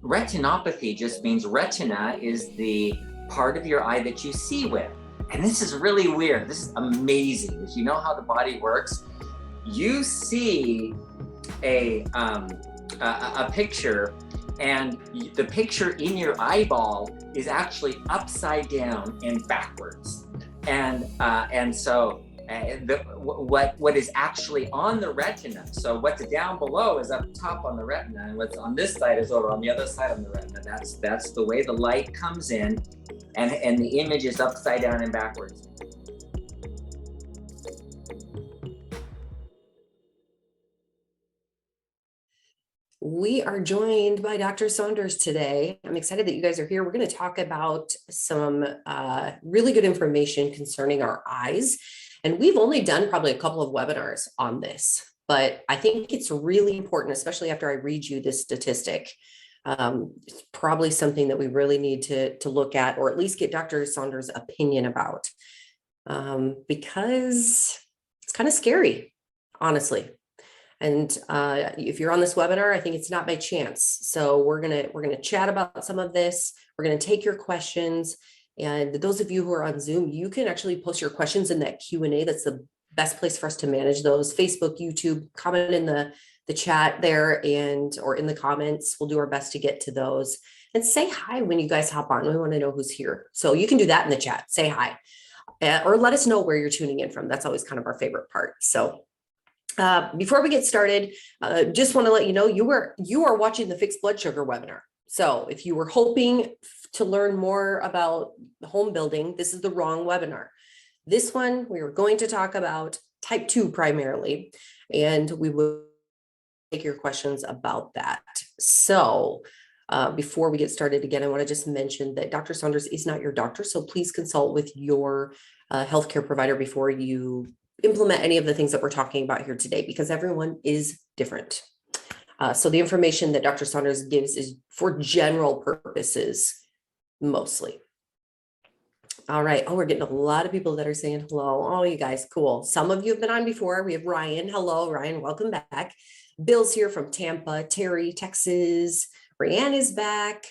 retinopathy just means retina is the part of your eye that you see with. And this is really weird. This is amazing. If you know how the body works, you see a picture, and the picture in your eyeball is actually upside down and backwards. And so what is actually on the retina, so what's down below is up top on the retina, and what's on this side is over on the other side of the retina. That's the way the light comes in, and the image is upside down and backwards. We are joined by Dr. Saunders today. I'm excited that you guys are here. We're going to talk about some really good information concerning our eyes. And we've only done probably a couple of webinars on this, but I think it's really important, especially after I read you this statistic. It's probably something that we really need to look at, or at least get Dr. Saunders' opinion about, because it's kind of scary, honestly. And if you're on this webinar, I think it's not by chance. So we're gonna chat about some of this. We're gonna take your questions, and those of you who are on Zoom, you can actually post your questions in that Q&A. That's the best place for us to manage those. Facebook, YouTube, comment in the chat there, or in the comments. We'll do our best to get to those. And say hi when you guys hop on. We want to know who's here. So you can do that in the chat. Say hi, or let us know where you're tuning in from. That's always kind of our favorite part. So. Before we get started, just want to let you know you are watching the Fixed Blood Sugar webinar. So if you were hoping to learn more about home building, this is the wrong webinar. This one, we are going to talk about type 2 primarily, and we will take your questions about that. So before we get started again, I want to just mention that Dr. Saunders is not your doctor, so please consult with your healthcare provider before you implement any of the things that we're talking about here today, because everyone is different. So the information that Dr. Saunders gives is for general purposes, mostly. All right. Oh, we're getting a lot of people that are saying hello. Oh, you guys, cool. Some of you have been on before. We have Ryan. Hello, Ryan. Welcome back. Bill's here from Tampa. Terry, Texas. Rayanne is back.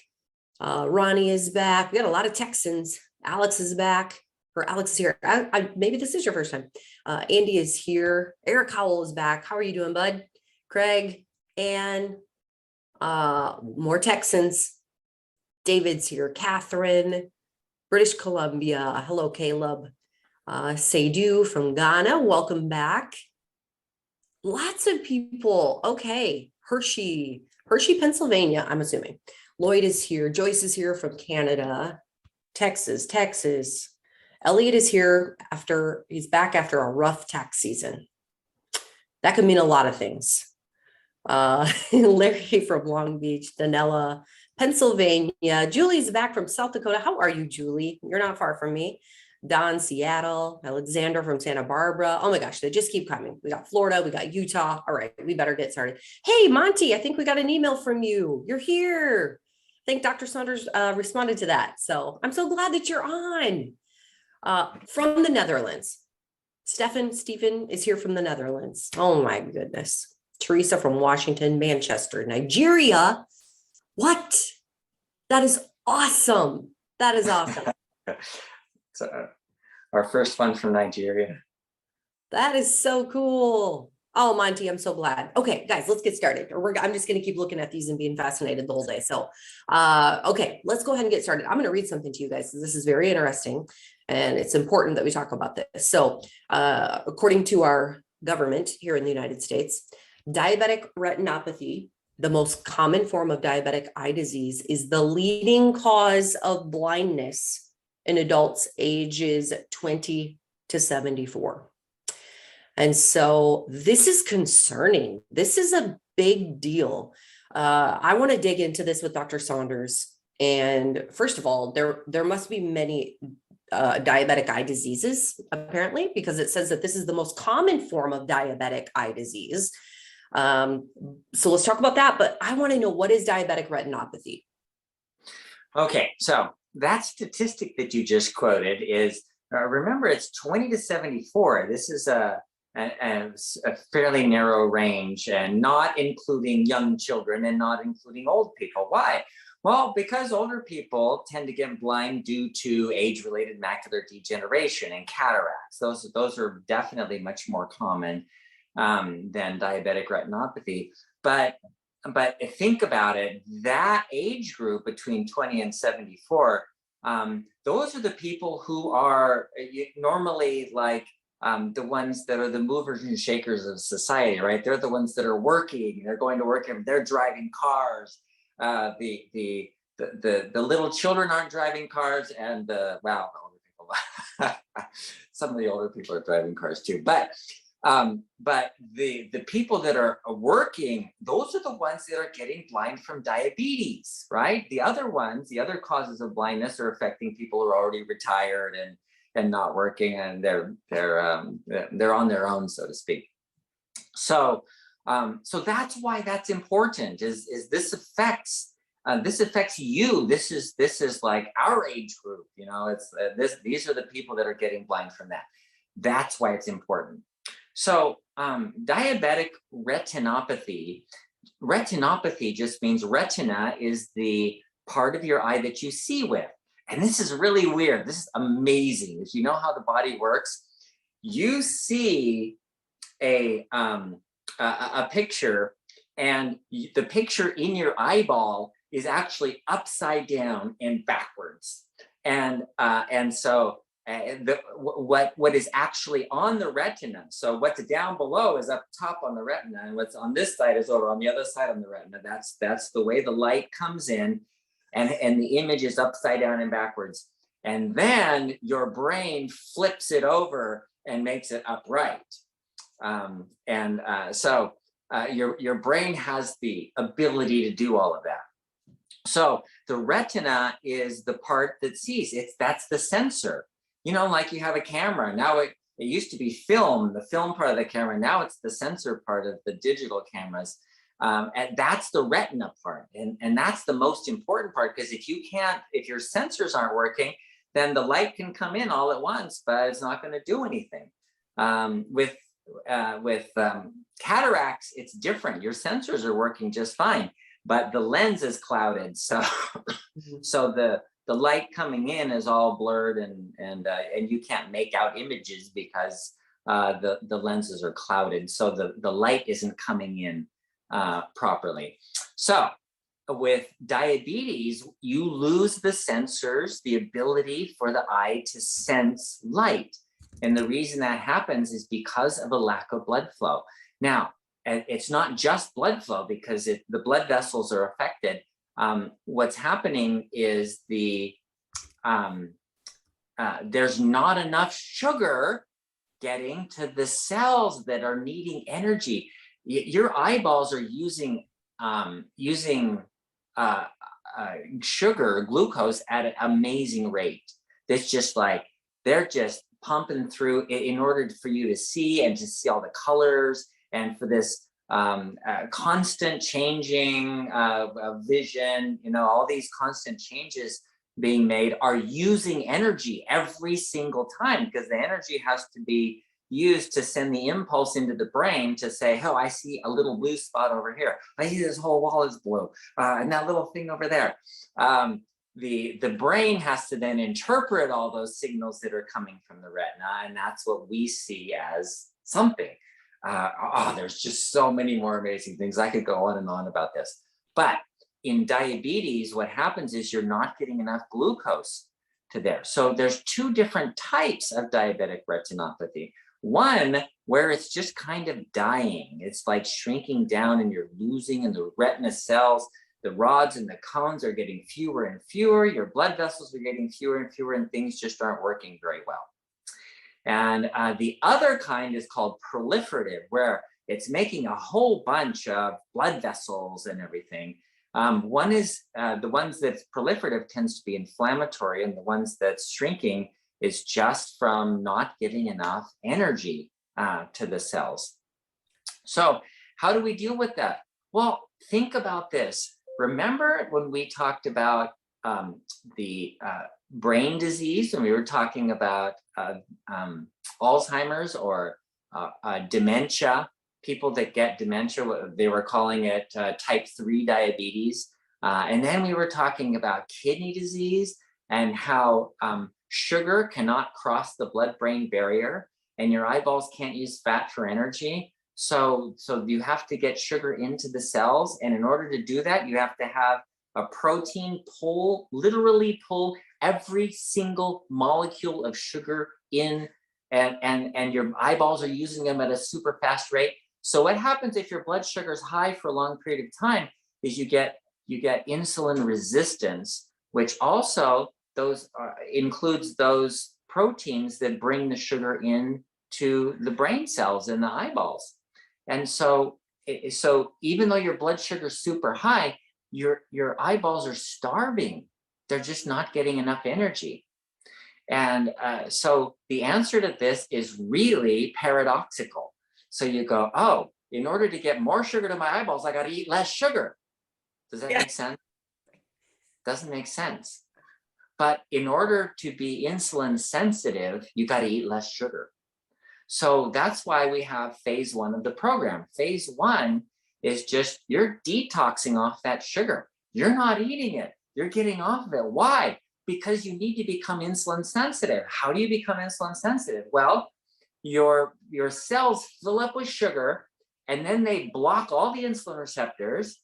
Ronnie is back. We got a lot of Texans. Alex is back. Or Alex is here. Maybe this is your first time. Andy is here. Eric Howell is back. How are you doing, bud? Craig, Ann, more Texans. David's here. Catherine, British Columbia. Hello, Caleb. Seydou from Ghana. Welcome back. Lots of people. Okay. Hershey, Pennsylvania, I'm assuming. Lloyd is here. Joyce is here from Canada. Texas. Elliot is here he's back after a rough tax season. That could mean a lot of things. Larry from Long Beach, Danella, Pennsylvania. Julie's back from South Dakota. How are you, Julie? You're not far from me. Don, Seattle. Alexander from Santa Barbara. Oh my gosh, they just keep coming. We got Florida, we got Utah. All right, we better get started. Hey, Monty, I think we got an email from you. You're here. I think Dr. Saunders responded to that. So I'm so glad that you're on. From the Netherlands. Stephen is here from the Netherlands. Oh my goodness. Teresa from Washington, Manchester, Nigeria. What? That is awesome. That is awesome. So our first one from Nigeria. That is so cool. Oh, Monty, I'm so glad. Okay, guys, let's get started. I'm just going to keep looking at these and being fascinated the whole day. So, okay, let's go ahead and get started. I'm going to read something to you guys. This is very interesting, and it's important that we talk about this. So, according to our government here in the United States, diabetic retinopathy, the most common form of diabetic eye disease, is the leading cause of blindness in adults ages 20 to 74. And so this is concerning. This is a big deal. I want to dig into this with Dr. Saunders. And first of all, there must be many diabetic eye diseases, apparently, because it says that this is the most common form of diabetic eye disease. So let's talk about that. But I want to know, what is diabetic retinopathy? Okay, so that statistic that you just quoted is, remember, it's 20 to 74. This is a fairly narrow range, and not including young children and not including old people. Why? Well, because older people tend to get blind due to age-related macular degeneration and cataracts. Those are definitely much more common than diabetic retinopathy. But think about it, that age group between 20 and 74, those are the people who are normally like the ones that are the movers and shakers of society, right? They're the ones that are working, they're going to work, they're driving cars. The little children aren't driving cars, and the older people, some of the older people are driving cars too. But the people that are working, those are the ones that are getting blind from diabetes, right? The other ones, the other causes of blindness are affecting people who are already retired and not working, and they're on their own, so to speak. So that's why that's important. Is this affects you? This is like our age group. You know, it's these are the people that are getting blind from that. That's why it's important. So diabetic retinopathy just means retina is the part of your eye that you see with. And this is really weird. This is amazing. If you know how the body works, you see a picture, and the picture in your eyeball is actually upside down and backwards. And so what is actually on the retina, so what's down below is up top on the retina, and what's on this side is over on the other side on the retina. That's the way the light comes in, and the image is upside down and backwards. And then your brain flips it over and makes it upright. So your brain has the ability to do all of that. So the retina is the part that sees. That's the sensor. You know, like you have a camera. Now it used to be film, the film part of the camera. Now it's the sensor part of the digital cameras. And that's the retina part. And that's the most important part, because if your sensors aren't working, then the light can come in all at once, but it's not going to do anything. With cataracts, it's different. Your sensors are working just fine, but the lens is clouded. So, so the light coming in is all blurred, and you can't make out images because the lenses are clouded. So the light isn't coming in properly. So with diabetes, you lose the sensors, the ability for the eye to sense light. And the reason that happens is because of a lack of blood flow. Now, it's not just blood flow, because the blood vessels are affected. What's happening is there's not enough sugar getting to the cells that are needing energy. Your eyeballs are using sugar, glucose, at an amazing rate. That's just like, they're just pumping through in order for you to see, and to see all the colors, and for this constant changing vision. You know, all these constant changes being made are using energy every single time, because the energy has to be used to send the impulse into the brain to say, oh, I see a little blue spot over here. I see this whole wall is blue, and that little thing over there. The brain has to then interpret all those signals that are coming from the retina, and that's what we see as something. There's just so many more amazing things. I could go on and on about this. But in diabetes, what happens is you're not getting enough glucose to there. So there's two different types of diabetic retinopathy. One where it's just kind of dying. It's like shrinking down, and you're losing, and the retina cells, the rods and the cones are getting fewer and fewer. Your blood vessels are getting fewer and fewer, and things just aren't working very well. And the other kind is called proliferative, where it's making a whole bunch of blood vessels and everything. One is the ones that's proliferative tends to be inflammatory, and the ones that's shrinking is just from not giving enough energy to the cells. So how do we deal with that? Well, think about this. Remember when we talked about the brain disease, and we were talking about Alzheimer's or dementia, people that get dementia, they were calling it type 3 diabetes. And then we were talking about kidney disease and how sugar cannot cross the blood-brain barrier, and your eyeballs can't use fat for energy. So you have to get sugar into the cells. And in order to do that, you have to have a protein literally pull every single molecule of sugar in, and your eyeballs are using them at a super fast rate. So what happens if your blood sugar is high for a long period of time is you get insulin resistance, which also includes those proteins that bring the sugar in to the brain cells in the eyeballs. And so even though your blood sugar is super high, your eyeballs are starving. They're just not getting enough energy. And so the answer to this is really paradoxical. So you go, oh, in order to get more sugar to my eyeballs, I got to eat less sugar. Does that make sense? Doesn't make sense. But in order to be insulin sensitive, you got to eat less sugar. So that's why we have phase 1 of the program. Phase 1 is just you're detoxing off that sugar. You're not eating it. You're getting off of it. Why? Because you need to become insulin sensitive. How do you become insulin sensitive? Well, your cells fill up with sugar, and then they block all the insulin receptors,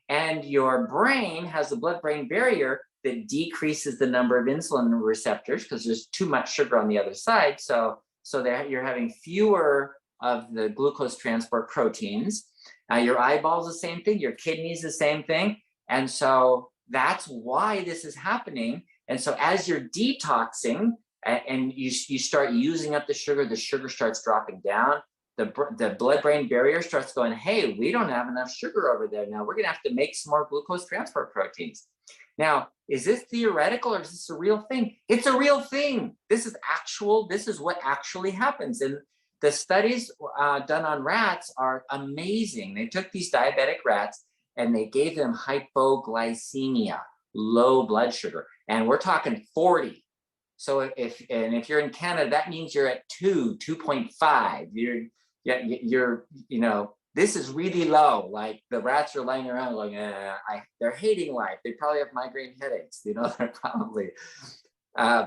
and your brain has a blood-brain barrier that decreases the number of insulin receptors because there's too much sugar on the other side. So that you're having fewer of the glucose transport proteins. Your eyeballs the same thing, your kidneys the same thing. And so that's why this is happening. And so as you're detoxing and you start using up the sugar starts dropping down. The blood-brain barrier starts going, hey, we don't have enough sugar over there. Now we're going to have to make some more glucose transport proteins. Now, is this theoretical or is this a real thing? It's a real thing. This is what actually happens. And the studies done on rats are amazing. They took these diabetic rats and they gave them hypoglycemia, low blood sugar. And we're talking 40. So if you're in Canada, that means you're at 2.5. This is really low. Like the rats are laying around going, they're hating life. They probably have migraine headaches. They're probably,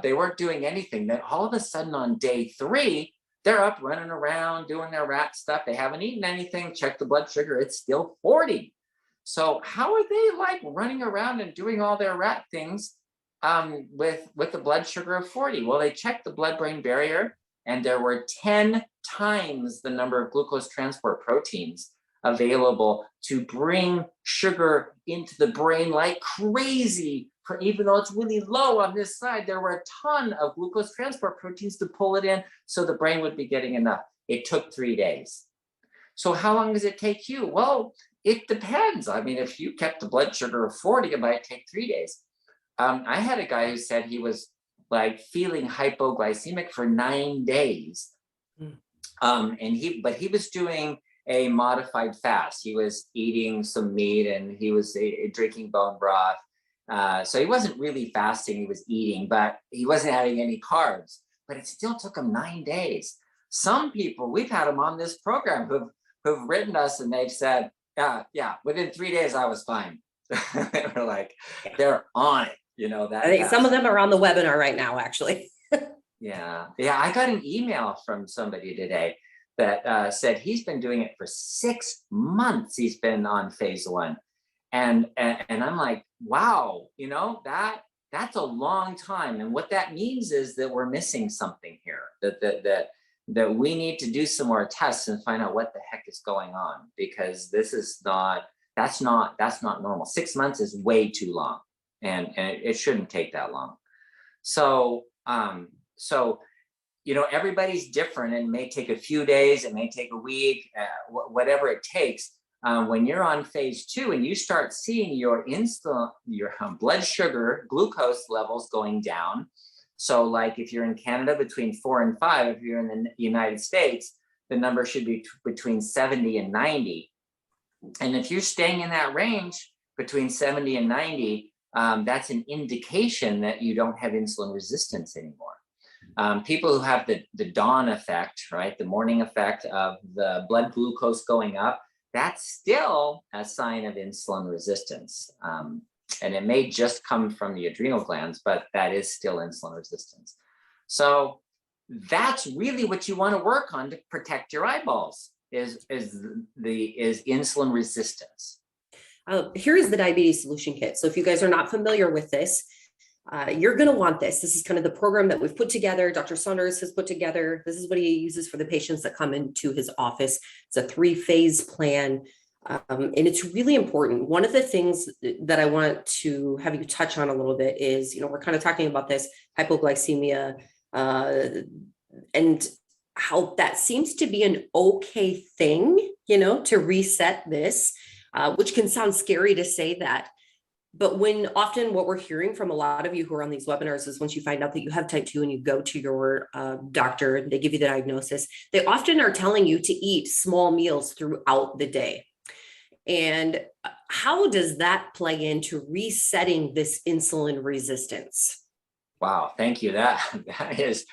they weren't doing anything. Then all of a sudden on day 3, they're up running around doing their rat stuff. They haven't eaten anything. Check the blood sugar. It's still 40. So how are they like running around and doing all their rat things with the blood sugar of 40? Well, they checked the blood-brain barrier, and there were 10 times the number of glucose transport proteins available to bring sugar into the brain like crazy. Even though it's really low on this side, there were a ton of glucose transport proteins to pull it in so the brain would be getting enough. It took 3 days. So how long does it take you? Well, it depends. I mean, if you kept the blood sugar of 40, it might take 3 days. I had a guy who said he was like feeling hypoglycemic for 9 days. But he was doing a modified fast. He was eating some meat and he was drinking bone broth. So he wasn't really fasting, he was eating, but he wasn't having any carbs. But it still took him 9 days. Some people, we've had them on this program who've written us and they've said, yeah, within 3 days I was fine. They were like, they're on it. That I think some of them are on the webinar right now, actually. Yeah. I got an email from somebody today that said he's been doing it for 6 months. He's been on phase 1, and I'm like, wow, that's a long time. And what that means is that we're missing something here. That we need to do some more tests and find out what the heck is going on, because that's not normal. 6 months is way too long. And it shouldn't take that long. So everybody's different, and it may take a few days, it may take a week, whatever it takes. When you're on phase 2 and you start seeing your blood sugar, glucose levels going down. So like if you're in Canada, between 4 and 5, if you're in the United States, the number should be between 70 and 90. And if you're staying in that range between 70 and 90, that's an indication that you don't have insulin resistance anymore. People who have the dawn effect, right, the morning effect of the blood glucose going up, that's still a sign of insulin resistance. And it may just come from the adrenal glands, but that is still insulin resistance. So that's really what you want to work on to protect your eyeballs is insulin resistance. Here is the diabetes solution kit. So if you guys are not familiar with this, you're going to want this. This is kind of the program that we've put together. Dr. Saunders has put together. This is what he uses for the patients that come into his office. It's a 3-phase plan. And it's really important. One of the things that I want to have you touch on a little bit is, we're kind of talking about this hypoglycemia and how that seems to be an okay thing, to reset this, which can sound scary to say that. But often what we're hearing from a lot of you who are on these webinars is once you find out that you have type 2 and you go to your doctor and they give you the diagnosis, they often are telling you to eat small meals throughout the day. And how does that play into resetting this insulin resistance? Wow, thank you. That's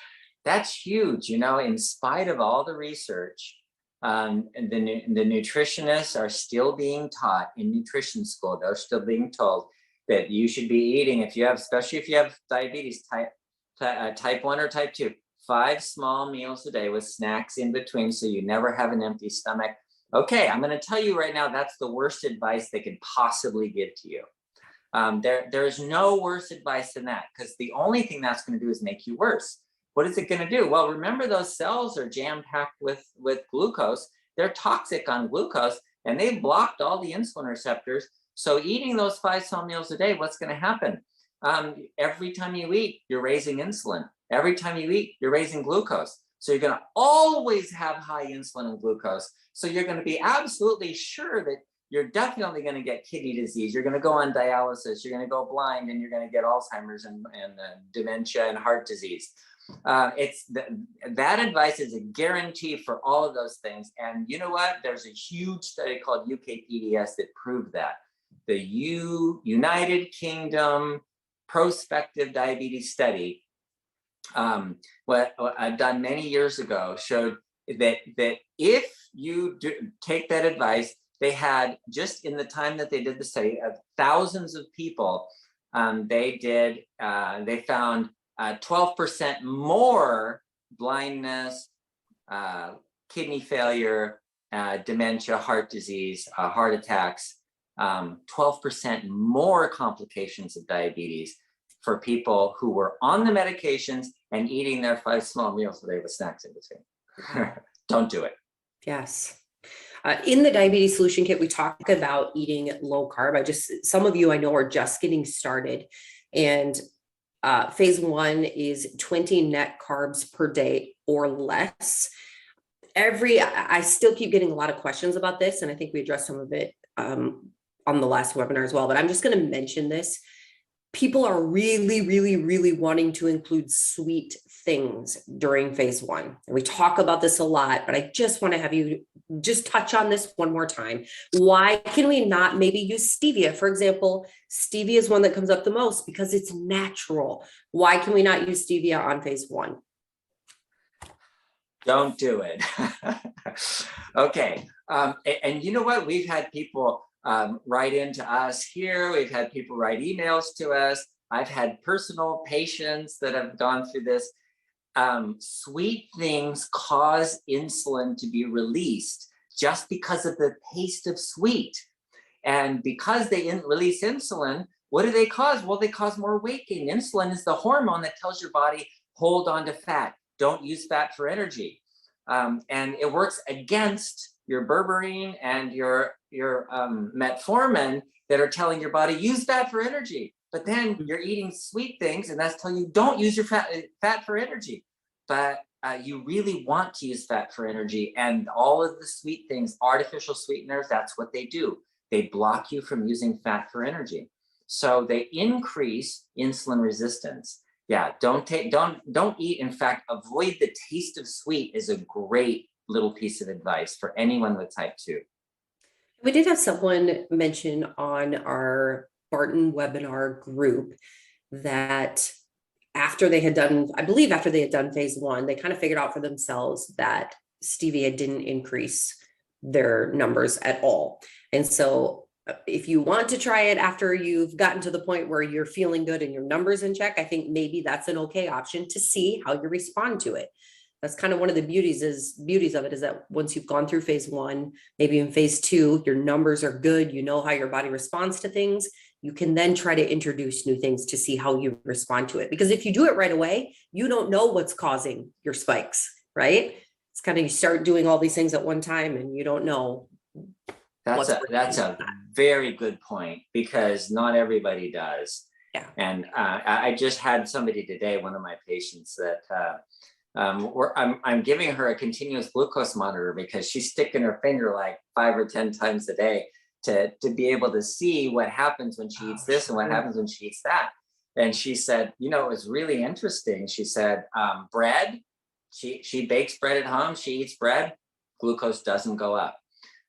huge. In spite of all the research, and the nutritionists are still being taught in nutrition school. They're still being told that you should be eating, especially if you have diabetes type 1 or type 2, 5 small meals a day with snacks in between, so you never have an empty stomach. Okay, I'm going to tell you right now, that's the worst advice they could possibly give to you. There's no worse advice than that, because the only thing that's going to do is make you worse. What is it going to do? Well, remember, those cells are jam-packed with glucose. They're toxic on glucose, and they've blocked all the insulin receptors. So eating those 5 small meals a day, what's going to happen? Every time you eat, you're raising insulin. Every time you eat, you're raising glucose. So you're going to always have high insulin and glucose. So you're going to be absolutely sure that you're definitely going to get kidney disease. You're going to go on dialysis. You're going to go blind, and you're going to get Alzheimer's and dementia and heart disease. That advice is a guarantee for all of those things. And you know what? There's a huge study called UKPDS that proved that. The United Kingdom prospective diabetes study, what I've done many years ago, showed that if you take that advice, they had, just in the time that they did the study of thousands of people, they found 12% more blindness, kidney failure, dementia, heart disease, heart attacks, 12% more complications of diabetes for people who were on the medications and eating their 5 small meals a day with snacks in between. Don't do it. Yes. In the diabetes solution kit, we talk about eating low carb. Some of you I know are just getting started, and phase 1 is 20 net carbs per day or less. I still keep getting a lot of questions about this, and I think we addressed some of it on the last webinar as well, but I'm just going to mention this. People are really, really, really wanting to include sweet things during phase 1. And we talk about this a lot, but I just want to have you just touch on this one more time. Why can we not maybe use stevia? For example, stevia is one that comes up the most because it's natural. Why can we not use stevia on phase 1? Don't do it. Okay. And you know what? We've had people write into us here. We've had people write emails to us. I've had personal patients that have gone through this. Sweet things cause insulin to be released just because of the taste of sweet. And because they release insulin, what do they cause? Well, they cause more weight gain. Insulin is the hormone that tells your body, hold on to fat. Don't use fat for energy. And it works against your berberine and your metformin that are telling your body, use fat for energy. But then you're eating sweet things, and that's telling you, don't use your fat for energy. But you really want to use fat for energy. And all of the sweet things, artificial sweeteners, that's what they do. They block you from using fat for energy. So they increase insulin resistance. Yeah, don't eat. In fact, avoid the taste of sweet is a great little piece of advice for anyone with type 2. We did have someone mention on our Barton webinar group that after they had done, I believe after they had done phase one, they kind of figured out for themselves that stevia didn't increase their numbers at all. And so if you want to try it after you've gotten to the point where you're feeling good and your numbers in check, I think maybe that's an okay option to see how you respond to it. That's kind of one of the beauties of it, is that once you've gone through phase one, maybe in phase two, your numbers are good, you know how your body responds to things, you can then try to introduce new things to see how you respond to it. Because if you do it right away, you don't know what's causing your spikes, right? It's kind of, you start doing all these things at one time and you don't know. That's a very good point, because not everybody does. Yeah. And I just had somebody today, one of my patients, that I'm giving her a continuous glucose monitor because she's sticking her finger like 5 or 10 times a day to be able to see what happens when she eats this and what happens when she eats that. And she said, it was really interesting. She said, bread, she bakes bread at home, she eats bread, glucose doesn't go up.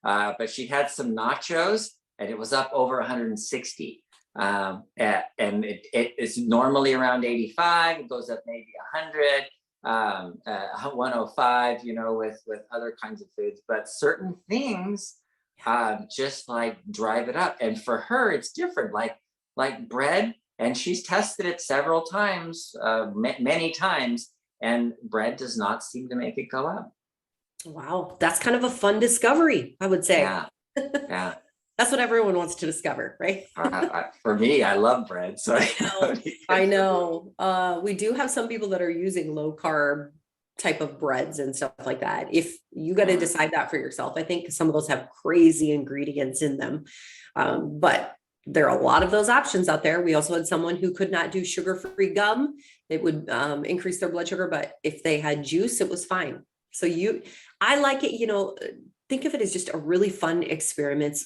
But she had some nachos and it was up over 160. And it's normally around 85, it goes up maybe 100. 105, with other kinds of foods, but certain things just like drive it up. And for her, it's different, like bread. And she's tested it several times, many times, and bread does not seem to make it go up. Wow, that's kind of a fun discovery, I would say. Yeah. That's what everyone wants to discover, right? For me, I love bread. So I know. We do have some people that are using low carb type of breads and stuff like that. If you got to decide that for yourself, I think some of those have crazy ingredients in them. But there are a lot of those options out there. We also had someone who could not do sugar-free gum. It would increase their blood sugar, but if they had juice, it was fine. So I like it, think of it as just a really fun experiment.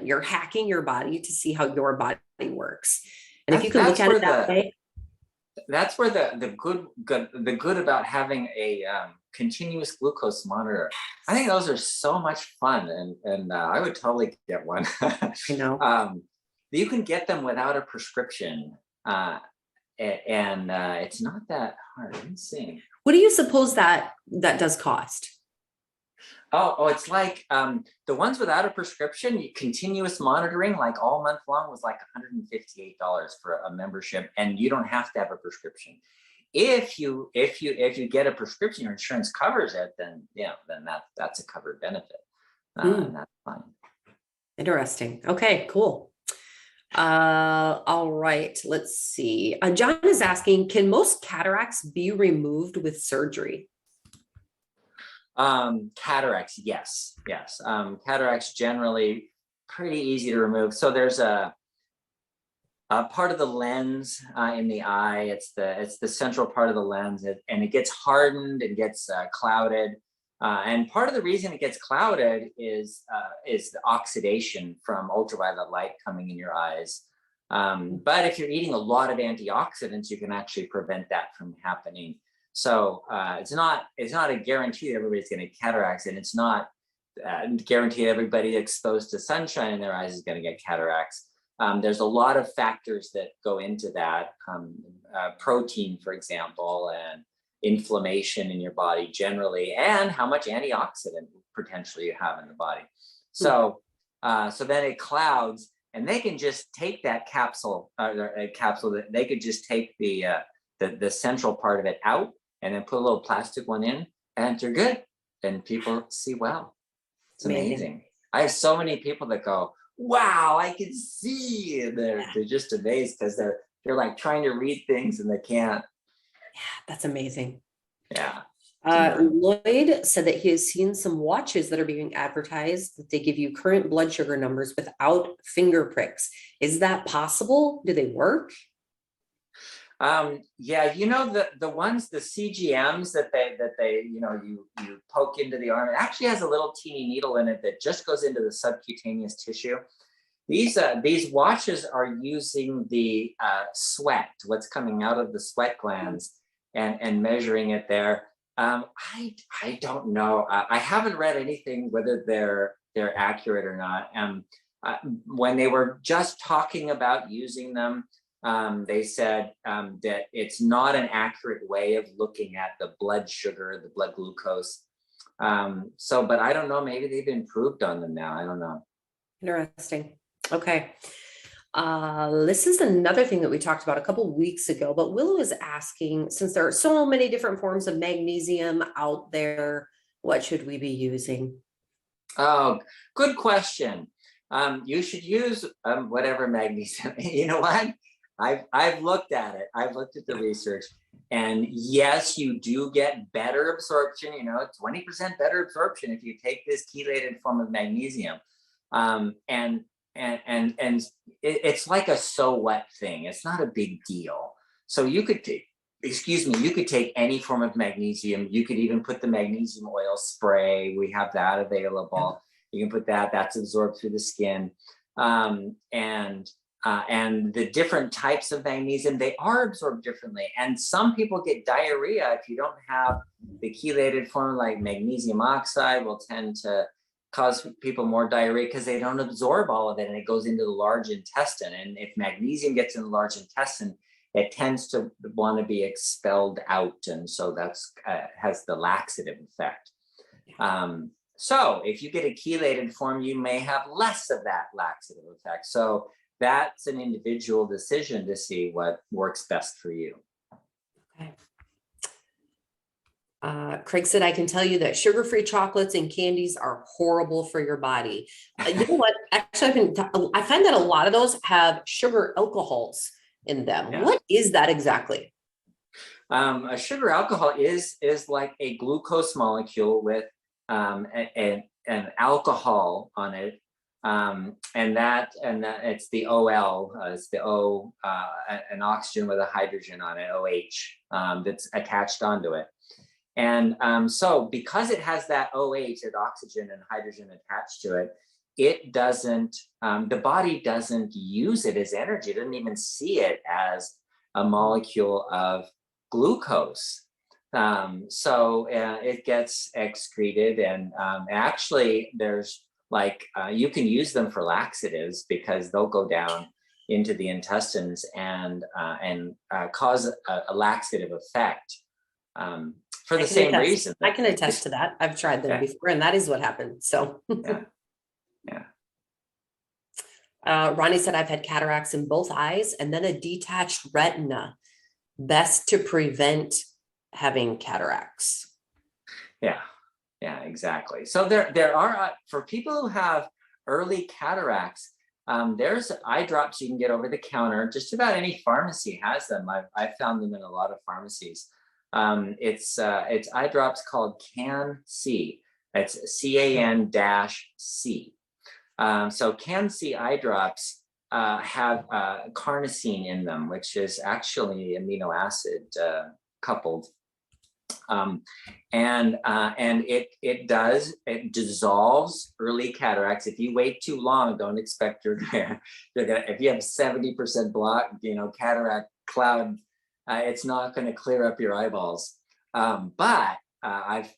You're hacking your body to see how your body works. And if you can look at it that way. That's where the good about having a continuous glucose monitor. I think those are so much fun, and I would totally get one. I know. You can get them without a prescription, and it's not that hard. Let's see. What do you suppose that does cost? Oh, it's like the ones without a prescription, continuous monitoring, like all month long, was like $158 for a membership, and you don't have to have a prescription. If you get a prescription, your insurance covers it, then that's a covered benefit, and that's fine. Interesting. Okay, cool. All right, let's see. John is asking, can most cataracts be removed with surgery? Cataracts, yes. Cataracts generally pretty easy to remove. So there's a part of the lens in the eye. It's the central part of the lens, and it gets hardened and gets clouded. And part of the reason it gets clouded is the oxidation from ultraviolet light coming in your eyes. But if you're eating a lot of antioxidants, you can actually prevent that from happening. So it's not a guarantee that everybody's going to get cataracts, and it's not guaranteed everybody exposed to sunshine in their eyes is going to get cataracts. There's a lot of factors that go into that, protein, for example, and inflammation in your body generally, and how much antioxidant potentially you have in the body. So then it clouds, and they can just take that capsule, they could just take the central part of it out and then put a little plastic one in, and you're good. And people see well. It's amazing. I have so many people that go, wow, I can see. And they're just amazed because they're like trying to read things and they can't. Yeah, that's amazing. Yeah. Lloyd said that he has seen some watches that are being advertised that they give you current blood sugar numbers without finger pricks. Is that possible? Do they work? Yeah, the ones, the CGMs that they you poke into the arm, it actually has a little teeny needle in it that just goes into the subcutaneous tissue. These watches are using the sweat, what's coming out of the sweat glands, and measuring it there. I don't know. I haven't read anything whether they're accurate or not. When they were just talking about using them, They said that it's not an accurate way of looking at the blood sugar, the blood glucose. But I don't know, maybe they've improved on them now. I don't know. Interesting. Okay. This is another thing that we talked about a couple weeks ago, but Willow is asking, since there are so many different forms of magnesium out there, what should we be using? Oh, good question. You should use whatever magnesium. You know what? I've looked at it. I've looked at the research, and yes, you do get better absorption. 20% better absorption if you take this chelated form of magnesium. And it's like a so what thing. It's not a big deal. So you could take, you could take any form of magnesium. You could even put the magnesium oil spray. We have that available. You can put that. That's absorbed through the skin. And the different types of magnesium, they are absorbed differently. And some people get diarrhea if you don't have the chelated form, like magnesium oxide will tend to cause people more diarrhea because they don't absorb all of it, and it goes into the large intestine. And if magnesium gets in the large intestine, it tends to want to be expelled out, and so that's has the laxative effect. So if you get a chelated form, you may have less of that laxative effect. So that's an individual decision to see what works best for you. Okay. Craig said, I can tell you that sugar-free chocolates and candies are horrible for your body. You know what? Actually, I find that a lot of those have sugar alcohols in them. Yeah. What is that exactly? A sugar alcohol is like a glucose molecule with an alcohol on it. And it's the OL, it's the O, an oxygen with a hydrogen on it, OH, that's attached onto it. And so because it has that OH, that oxygen and hydrogen attached to it, it doesn't, the body doesn't use it as energy. It doesn't even see it as a molecule of glucose. So it gets excreted, and actually there's you can use them for laxatives because they'll go down into the intestines and cause a laxative effect. For the same reason. I can attest to that. I've tried them before, and that is what happened. So yeah. Ronnie said, I've had cataracts in both eyes and then a detached retina. Best to prevent having cataracts. Yeah, exactly. So there are, for people who have early cataracts, there's eye drops you can get over the counter. Just about any pharmacy has them. I've found them in a lot of pharmacies. It's eye drops called Can-C. It's CAN-C. So Can-C eye drops have carnosine in them, which is actually amino acid coupled. And it dissolves early cataracts. If you wait too long, don't expect you're gonna, if you have 70% block, cataract cloud, it's not going to clear up your eyeballs. But I've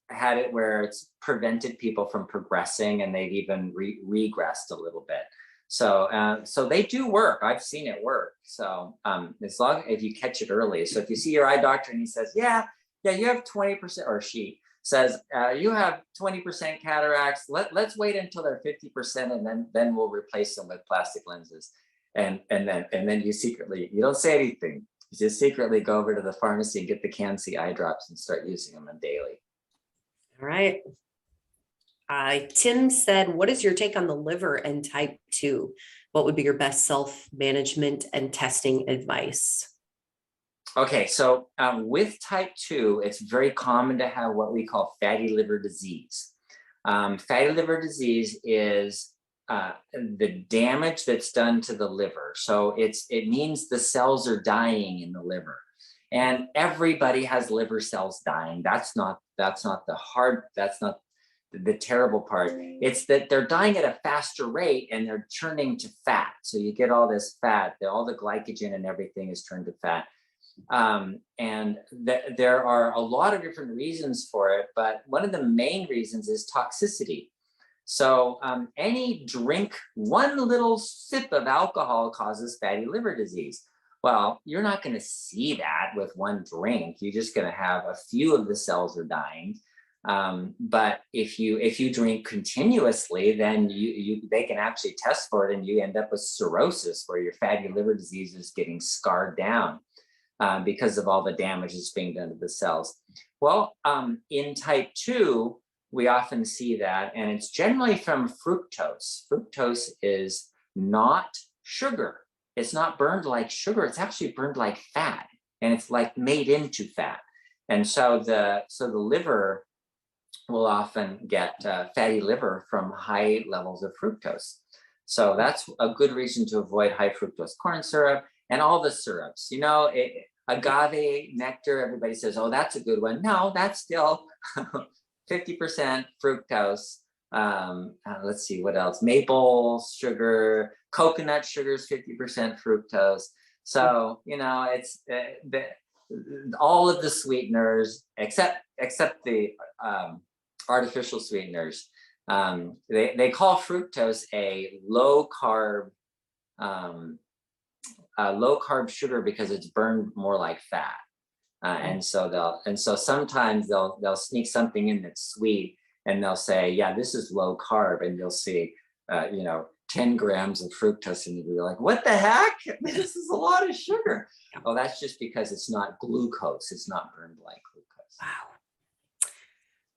had it where it's prevented people from progressing, and they've even regressed a little bit. So they do work. I've seen it work. So as long if you catch it early. So if you see your eye doctor and he says, yeah, you have 20%, or she says you have 20% cataracts. Let's wait until they're 50%, and then we'll replace them with plastic lenses. And then you don't say anything. You just secretly go over to the pharmacy and get the Can-C eye drops and start using them daily. All right. Tim said, what is your take on the liver and type 2? What would be your best self-management and testing advice? Okay, so with type 2, it's very common to have what we call fatty liver disease. Fatty liver disease is the damage that's done to the liver. So it means the cells are dying in the liver, and everybody has liver cells dying. That's not the terrible part. It's that they're dying at a faster rate and they're turning to fat. So you get all this fat, all the glycogen and everything is turned to fat. And there are a lot of different reasons for it, but one of the main reasons is toxicity. So any drink, one little sip of alcohol causes fatty liver disease. Well, you're not going to see that with one drink. You're just going to have a few of the cells are dying. But if you drink continuously, then they can actually test for it, and you end up with cirrhosis, where your fatty liver disease is getting scarred down because of all the damage that's being done to the cells. Well, in type 2, we often see that, and it's generally from fructose. Fructose is not sugar. It's not burned like sugar. It's actually burned like fat, and it's like made into fat. And so the liver will often get fatty liver from high levels of fructose. So that's a good reason to avoid high fructose corn syrup and all the syrups. Agave nectar, everybody says, oh, that's a good one. No, that's still 50% fructose. Let's see what else. Maple sugar, coconut sugar is 50% fructose. So, it's all of the sweeteners except the artificial sweeteners. They call fructose a low carb sugar because it's burned more like fat. And so sometimes they'll sneak something in that's sweet, and they'll say, yeah, this is low carb, and you'll see 10 grams of fructose, and you'll be like, what the heck? This is a lot of sugar. Oh, that's just because it's not glucose. It's not burned like glucose. Wow.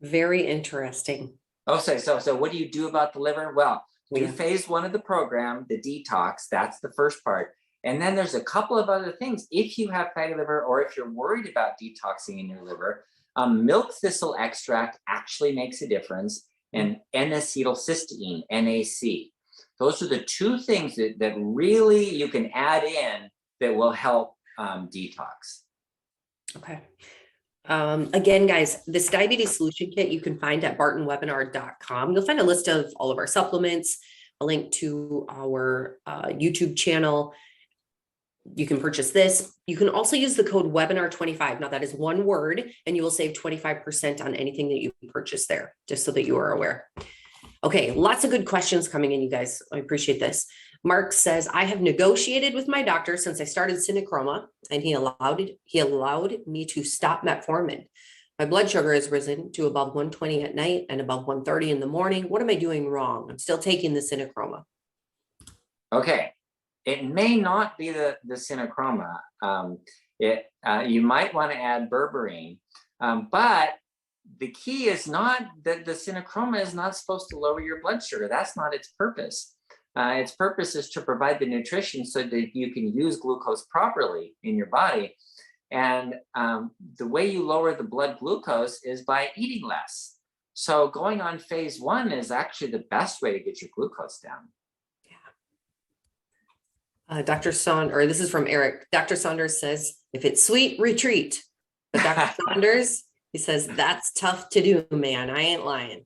Very interesting. Oh, so what do you do about the liver? Well, do phase 1 of the program, the detox. That's the first part. And then there's a couple of other things. If you have fatty liver, or if you're worried about detoxing in your liver, milk thistle extract actually makes a difference, and N-acetylcysteine, NAC. Those are the two things that really you can add in that will help detox. Okay. Again, guys, this diabetes solution kit you can find at bartonwebinar.com. You'll find a list of all of our supplements, a link to our YouTube channel. You can purchase this. You can also use the code webinar25. Now that is one word, and you will save 25% on anything that you purchase there, just so that you are aware. Okay, lots of good questions coming in, you guys. I appreciate this. Mark says, I have negotiated with my doctor since I started Synachroma, and he allowed me to stop metformin. My blood sugar has risen to above 120 at night and above 130 in the morning. What am I doing wrong? I'm still taking the Synachroma. Okay. It may not be the Synachroma. You might want to add berberine, but the key is not that the Synachroma is not supposed to lower your blood sugar. That's not its purpose. Its purpose is to provide the nutrition so that you can use glucose properly in your body. And the way you lower the blood glucose is by eating less. So going on phase 1 is actually the best way to get your glucose down. Dr. Saunders, this is from Eric. Dr. Saunders says, if it's sweet, retreat. But Dr. Saunders, he says, that's tough to do, man. I ain't lying.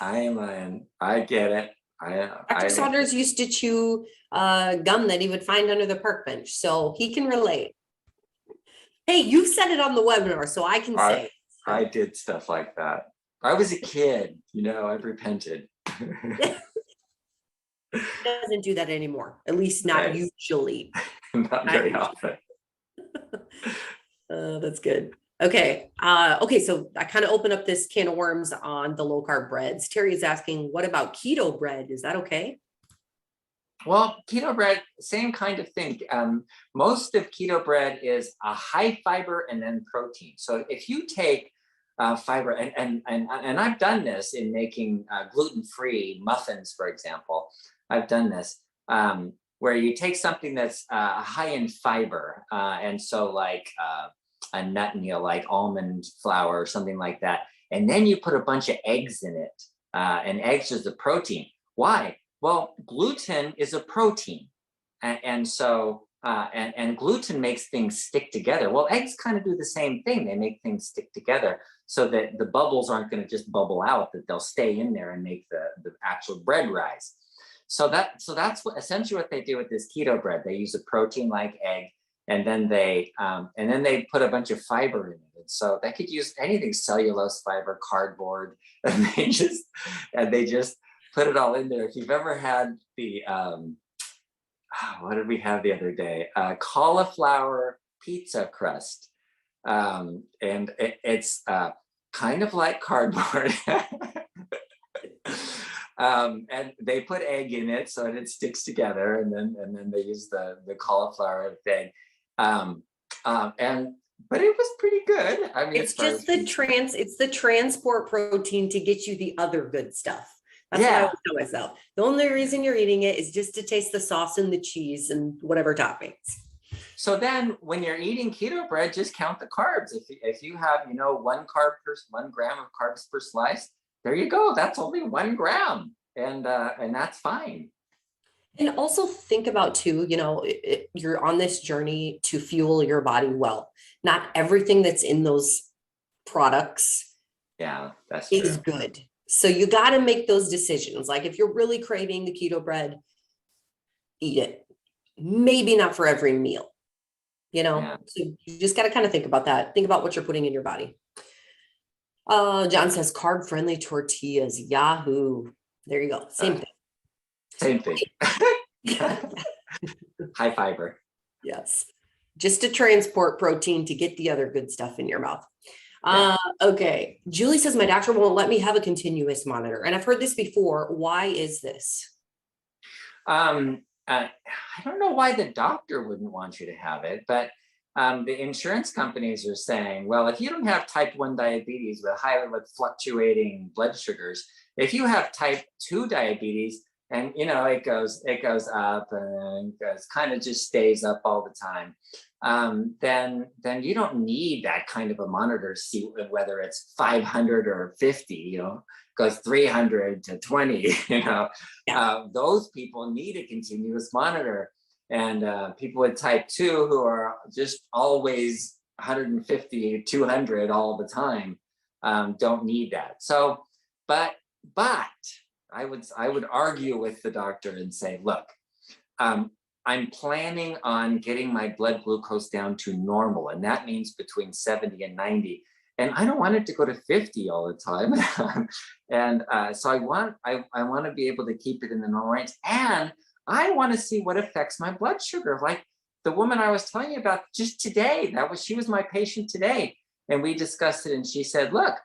I ain't lying. I get it. Dr. Saunders used to chew gum that he would find under the park bench, so he can relate. Hey, you said it on the webinar, so I can say it. I did stuff like that. I was a kid, I've repented. Doesn't do that anymore, at least not usually. Not very often. That's good. Okay. So I kind of opened up this can of worms on the low carb breads. Terry is asking, what about keto bread? Is that okay? Well, keto bread, same kind of thing. Most of keto bread is a high fiber and then protein. So if you take fiber, and I've done this in making gluten-free muffins, for example. I've done this where you take something that's high in fiber, and so like a nut meal, like almond flour or something like that, and then you put a bunch of eggs in it, and eggs is a protein. Why? Well, gluten is a protein, and so gluten makes things stick together. Well, eggs kind of do the same thing. They make things stick together so that the bubbles aren't going to just bubble out, that they'll stay in there and make the actual bread rise. So that's essentially what they do with this keto bread. They use a protein like egg, and then they put a bunch of fiber in it. And so they could use anything, cellulose fiber, cardboard, and they just put it all in there. If you've ever had the what did we have the other day? Cauliflower pizza crust. And it's kind of like cardboard. And they put egg in it so that it sticks together, and then they use the cauliflower thing. And but it was pretty good. I mean, It's just it's the transport protein to get you the other good stuff. That's what I would tell myself. The only reason you're eating it is just to taste the sauce and the cheese and whatever toppings. So then when you're eating keto bread, just count the carbs. If you have, 1 gram of carbs per slice, there you go. That's only 1 gram. And that's fine. And also think about too, you're on this journey to fuel your body well. Not everything that's in those products is good. So you got to make those decisions. Like if you're really craving the keto bread, eat it. Maybe not for every meal, So you just got to kind of think about that. Think about what you're putting in your body. John says carb-friendly tortillas. Yahoo. There you go. Same thing. High fiber. Yes. Just to transport protein to get the other good stuff in your mouth. Okay. Julie says, my doctor won't let me have a continuous monitor. And I've heard this before. Why is this? I don't know why the doctor wouldn't want you to have it, but the insurance companies are saying, well, if you don't have type 1 diabetes with fluctuating blood sugars, if you have type 2 diabetes, and it goes up and goes, kind of just stays up all the time, then you don't need that kind of a monitor to see whether it's 500 or 50, goes 300 to 20, those people need a continuous monitor. And people with type 2 who are just always 150, 200 all the time don't need that. So, but I would argue with the doctor and say, look, I'm planning on getting my blood glucose down to normal, and that means between 70 and 90. And I don't want it to go to 50 all the time. And so I want to be able to keep it in the normal range. And I want to see what affects my blood sugar. Like the woman I was telling you about just today, she was my patient today. And we discussed it, and she said, look,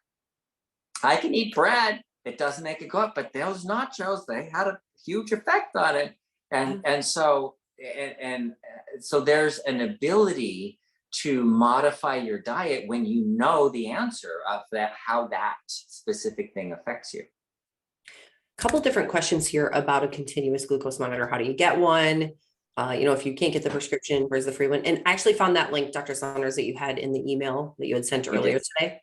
I can eat bread. It doesn't make it go up, but those nachos, they had a huge effect on it. And so there's an ability to modify your diet when you know the answer of how that specific thing affects you. A couple different questions here about a continuous glucose monitor. How do you get one? If you can't get the prescription, where's the free one? And I actually found that link, Dr. Saunders, that you had in the email that you had sent earlier today.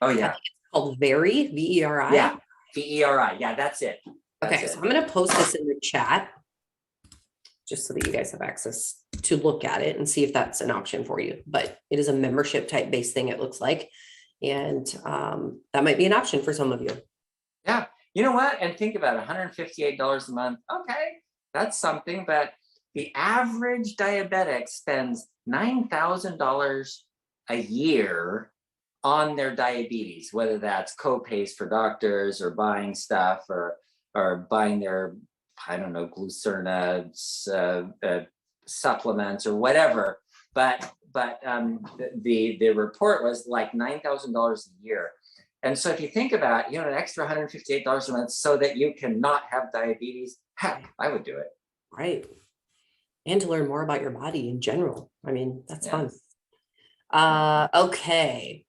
Oh yeah. It's called Veri, VERI. Yeah, VERI. Yeah, that's it. So I'm going to post this in the chat just so that you guys have access to look at it and see if that's an option for you. But it is a membership type based thing, it looks like. And that might be an option for some of you. Yeah. You know what? And think about it, $158 a month. Okay, that's something. But the average diabetic spends $9,000 a year on their diabetes, whether that's co-pays for doctors or buying stuff or buying their, I don't know, Glucerna supplements or whatever. But the report was like $9,000 a year. And so if you think about, an extra $158 a month so that you can not have diabetes, heck, I would do it. Right. And to learn more about your body in general. I mean, that's fun. Okay.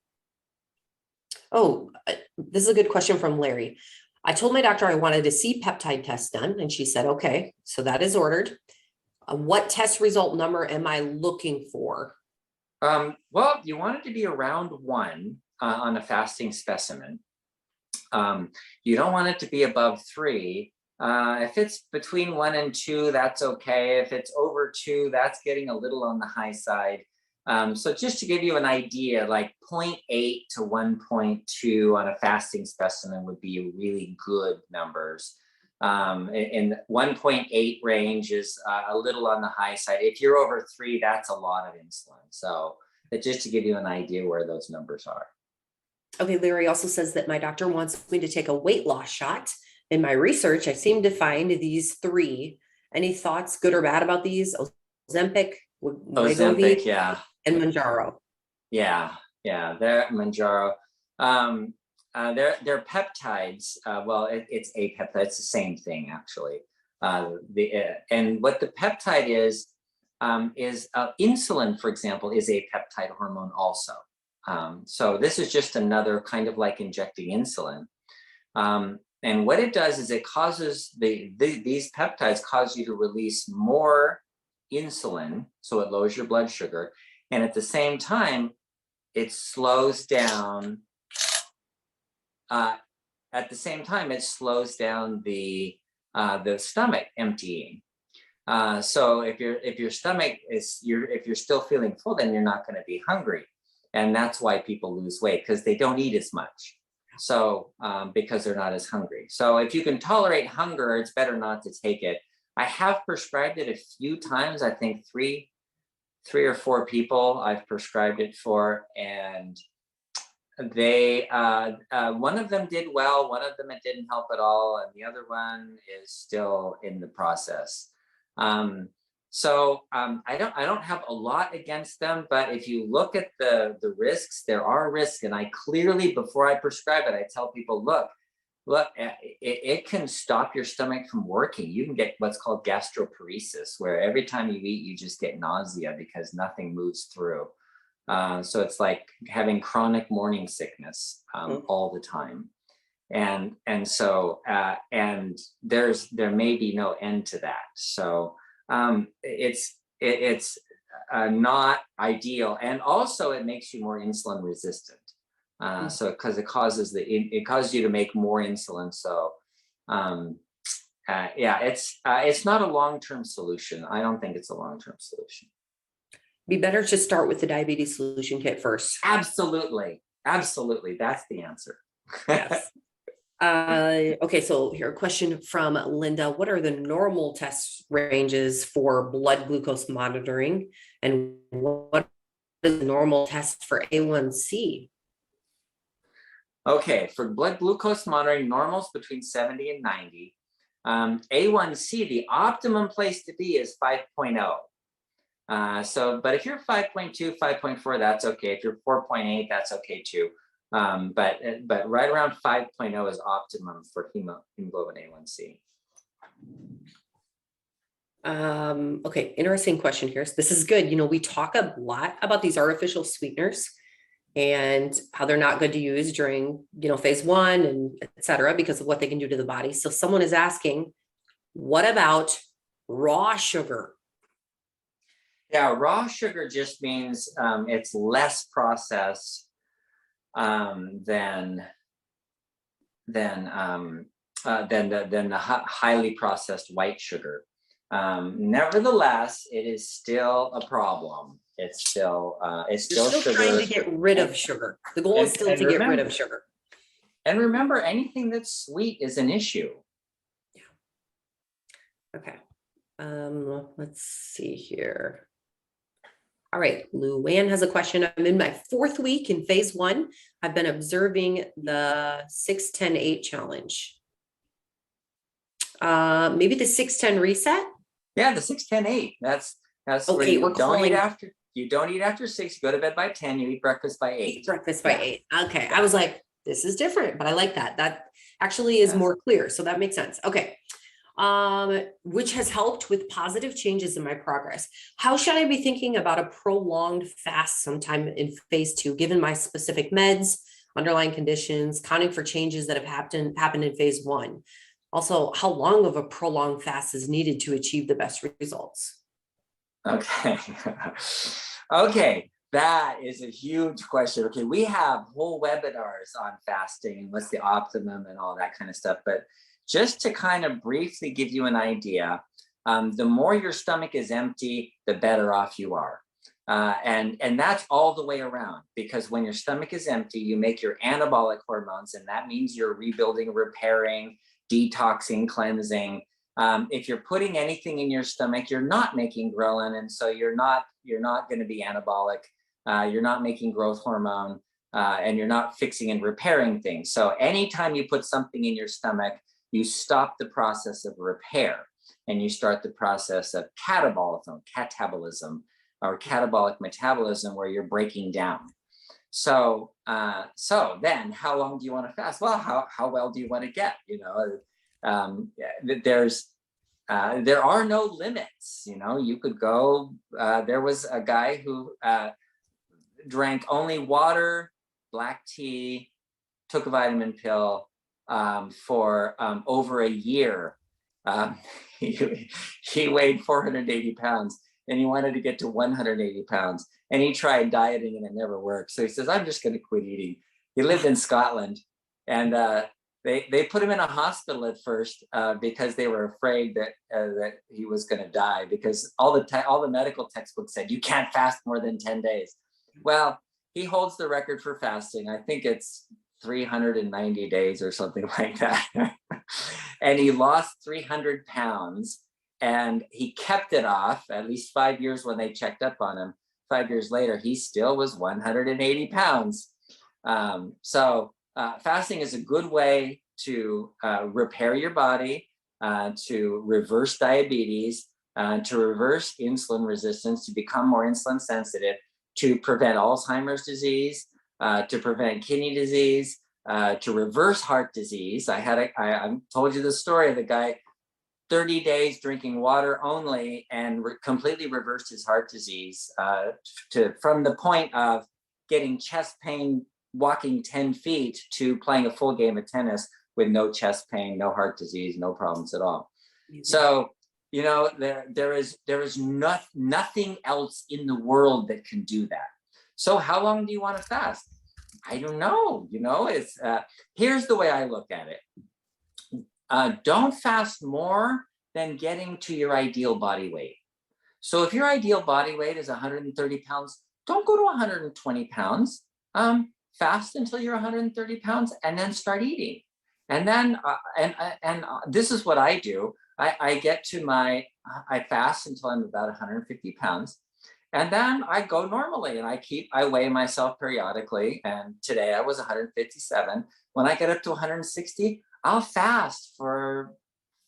Oh, this is a good question from Larry. I told my doctor I wanted a C-peptide test done, and she said, okay, so that is ordered. What test result number am I looking for? Well, you want it to be around 1 on a fasting specimen. You don't want it to be above 3. If it's between 1 and 2, that's okay. If it's over 2, that's getting a little on the high side. So just to give you an idea, like 0.8 to 1.2 on a fasting specimen would be really good numbers. And 1.8 range is a little on the high side. If you're over 3, that's a lot of insulin. So just to give you an idea where those numbers are. Okay, Larry also says that my doctor wants me to take a weight loss shot. In my research, I seem to find these 3 Any thoughts, good or bad, about these? Ozempic, Ozempic, yeah. and Mounjaro. Yeah, they're Manjaro. They're peptides. Well, it's a peptide. It's the same thing, actually. And what the peptide is insulin, for example, is a peptide hormone also. So this is just another kind of like injecting insulin. And what it does is it causes these peptides cause you to release more insulin, so it lowers your blood sugar, and at the same time, it slows down. At the same time, it slows down the stomach emptying. So if your stomach is if you're still feeling full, then you're not going to be hungry, and that's why people lose weight, because they don't eat as much. So because they're not as hungry. So if you can tolerate hunger, it's better not to take it. I have prescribed it a few times. I think three or four people I've prescribed it for, and they one of them did well, one of them it didn't help at all, and the other one is still in the process. I don't have a lot against them, but if you look at the risks, there are risks, and I clearly, before I prescribe it, I tell people, look, it can stop your stomach from working. You can get what's called gastroparesis, where every time you eat, you just get nausea because nothing moves through. So it's like having chronic morning sickness all the time. And there may be no end to that. So it's not ideal. And also it makes you more insulin resistant. So because it causes you to make more insulin. So it's not a long-term solution. I don't think it's a long-term solution. Be better to start with the diabetes solution kit first. Absolutely. That's the answer. Yes. Okay, so here, a question from Linda. What are the normal test ranges for blood glucose monitoring? And what is the normal test for A1C? Okay, for blood glucose monitoring, normals between 70 and 90. A1C, the optimum place to be is 5.0. But if you're 5.2, 5.4, that's okay. If you're 4.8, that's okay too. But right around 5.0 is optimum for hemoglobin A1C. Okay, interesting question here. So this is good. We talk a lot about these artificial sweeteners and how they're not good to use during, phase 1 and et cetera, because of what they can do to the body. So someone is asking, what about raw sugar? Yeah, raw sugar just means it's less processed than the highly processed white sugar. Nevertheless, it is still a problem. It's still sugar. Trying to get rid of sugar. The goal is still to get rid of sugar. And remember, anything that's sweet is an issue. Yeah. Okay. Let's see here. All right, Luann has a question. I'm in my 4th week in phase 1. I've been observing the 6-10-8 challenge. Maybe the 6-10 reset? Yeah, the 6-10-8. That's okay. You don't eat after 6. You go to bed by 10. You eat breakfast by 8. Eat breakfast by 8. Okay. I was like, this is different, but I like that. That actually is more clear. So that makes sense. Okay. Which has helped with positive changes in my progress. How should I be thinking about a prolonged fast sometime in phase 2, given my specific meds, underlying conditions, counting for changes that have happened in phase 1? Also, how long of a prolonged fast is needed to achieve the best results? Okay. Okay. That is a huge question. Okay. We have whole webinars on fasting and what's the optimum and all that kind of stuff. But just to kind of briefly give you an idea, the more your stomach is empty, the better off you are. And that's all the way around, because when your stomach is empty, you make your anabolic hormones, and that means you're rebuilding, repairing, detoxing, cleansing. If you're putting anything in your stomach, you're not making ghrelin, and so you're not going to be anabolic. You're not making growth hormone, and you're not fixing and repairing things. So anytime you put something in your stomach, you stop the process of repair. and you start the process of catabolism or catabolic metabolism, where you're breaking down. So then how long do you want to fast? Well, how well do you want to get? There are no limits. You could go, there was a guy who drank only water, black tea, took a vitamin pill for over a year. He weighed 480 pounds and he wanted to get to 180 pounds. And he tried dieting and it never worked. So he says, I'm just going to quit eating. He lived in Scotland, and they put him in a hospital at first because they were afraid that he was going to die, because all the medical textbooks said you can't fast more than 10 days. Well, he holds the record for fasting. I think it's 390 days or something like that. And he lost 300 pounds and he kept it off at least 5 years when they checked up on him. 5 years later, he still was 180 pounds. So fasting is a good way to repair your body, to reverse diabetes, to reverse insulin resistance, to become more insulin sensitive, to prevent Alzheimer's disease, to prevent kidney disease, to reverse heart disease. I told you the story of the guy, 30 days drinking water only, and completely reversed his heart disease from the point of getting chest pain walking 10 feet to playing a full game of tennis with no chest pain, no heart disease, no problems at all. Mm-hmm. So, there is nothing else in the world that can do that. So how long do you want to fast? I don't know. It's here's the way I look at it. Don't fast more than getting to your ideal body weight. So if your ideal body weight is 130 pounds, don't go to 120 pounds. Fast until you're 130 pounds and then start eating. And then, this is what I do. I fast until I'm about 150 pounds. And then I go normally and I weigh myself periodically. And today I was 157. When I get up to 160, I'll fast for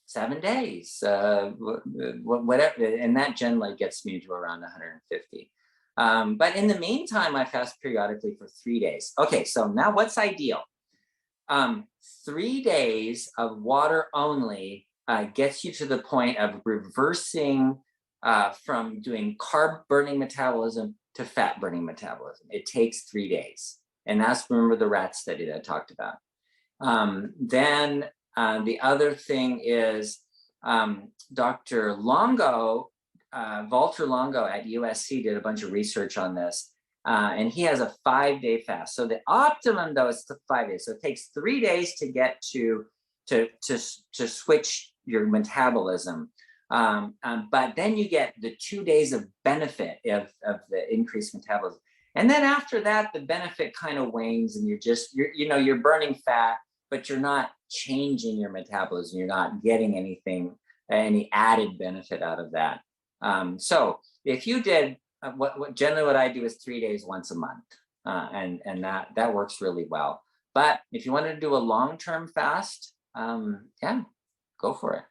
7 days, whatever. And that generally gets me to around 150. But in the meantime, I fast periodically for 3 days. Okay, so now what's ideal? 3 days of water only gets you to the point of reversing from doing carb burning metabolism to fat burning metabolism. It takes 3 days. And that's, remember, the rat study that I talked about. Then the other thing is Dr. Longo, Walter Longo at USC did a bunch of research on this. And he has a 5-day fast. So the optimum, though, is 5 days. So it takes 3 days to get to switch your metabolism. But then you get the 2 days of benefit of the increased metabolism. And then after that, the benefit kind of wanes, and you're burning fat, but you're not changing your metabolism. You're not getting any added benefit out of that. So if you did what generally what I do is 3 days once a month, and that works really well. But if you wanted to do a long-term fast, go for it.